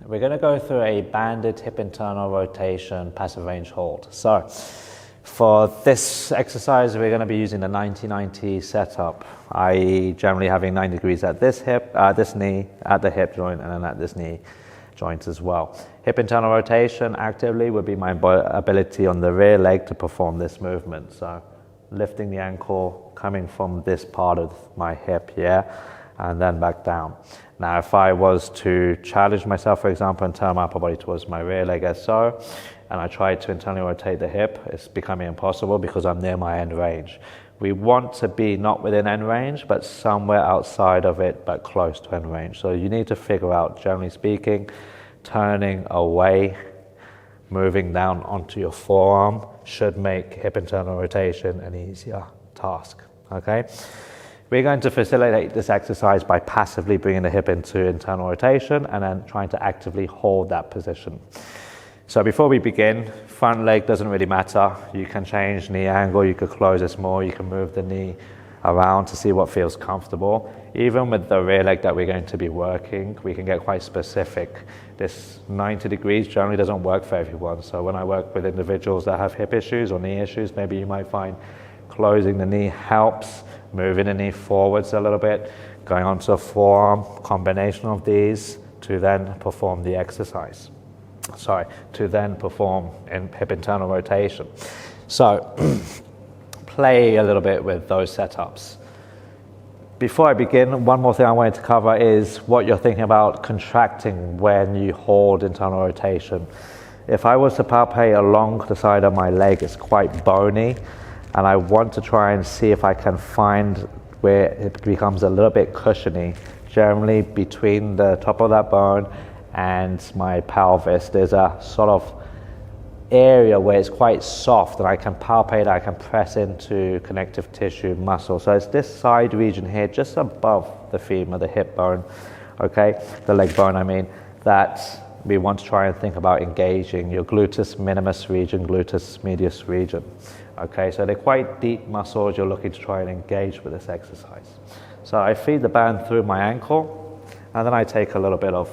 We're going to go through a banded hip internal rotation passive range hold. So for this exercise, we're going to be using the 90-90 setup, i.e. generally having 90 degrees at this hip, this knee, at the hip joint, and then at this knee joint as well. Hip internal rotation actively would be my ability on the rear leg to perform this movement. So lifting the ankle, coming from this part of my hip here, and then back down. Now, if I was to challenge myself, for example, and turn my upper body towards my rear leg as so, and I try to internally rotate the hip, it's becoming impossible because I'm near my end range. We want to be not within end range, but somewhere outside of it, but close to end range. So you need to figure out, generally speaking, turning away, moving down onto your forearm should make hip internal rotation an easier task, okay? We're going to facilitate this exercise by passively bringing the hip into internal rotation and then trying to actively hold that position. So before we begin, front leg doesn't really matter. You can change knee angle, you could close this more, you can move the knee around to see what feels comfortable. Even with the rear leg that we're going to be working, we can get quite specific. This 90 degrees generally doesn't work for everyone. So when I work with individuals that have hip issues or knee issues, maybe you might find closing the knee helps, moving the knee forwards a little bit, going onto a forearm, combination of these to then perform the exercise. To then perform in hip internal rotation. So play a little bit with those setups. Before I begin, one more thing I wanted to cover is what you're thinking about contracting when you hold internal rotation. If I was to palpate along the side of my leg, it's quite bony, and I want to try and see if I can find where it becomes a little bit cushiony. Generally between the top of that bone and my pelvis, there's a sort of area where it's quite soft and I can palpate, I can press into connective tissue muscle. So it's this side region here, just above the femur, the hip bone, okay, the leg bone I mean, that we want to try and think about engaging your gluteus minimus region, gluteus medius region. Okay, so they're quite deep muscles you're looking to try and engage with this exercise. So I feed the band through my ankle and then I take a little bit of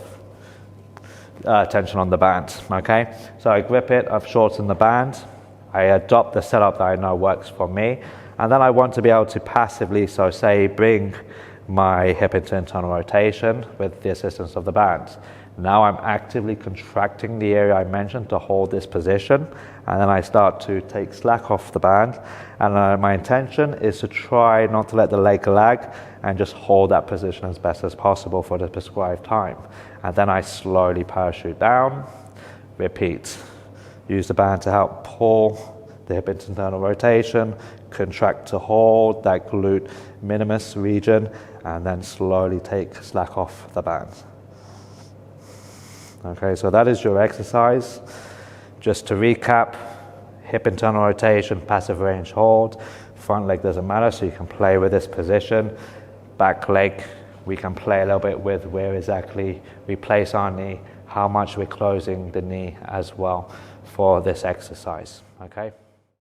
tension on the band, okay? So I grip it, I've shortened the band, I adopt the setup that I know works for me, and then I want to be able to passively, so say, bring my hip into internal rotation with the assistance of the band. Now I'm actively contracting the area I mentioned to hold this position, and then I start to take slack off the band, and my intention is to try not to let the leg lag and just hold that position as best as possible for the prescribed time. And then I slowly parachute down, repeat. Use the band to help pull the hip into internal rotation, contract to hold that glute minimus region, and then slowly take slack off the band. Okay, so that is your exercise. Just to recap, hip internal rotation, passive range hold. Front leg doesn't matter, so you can play with this position. Back leg, we can play a little bit with where exactly we place our knee, how much we're closing the knee as well for this exercise, okay?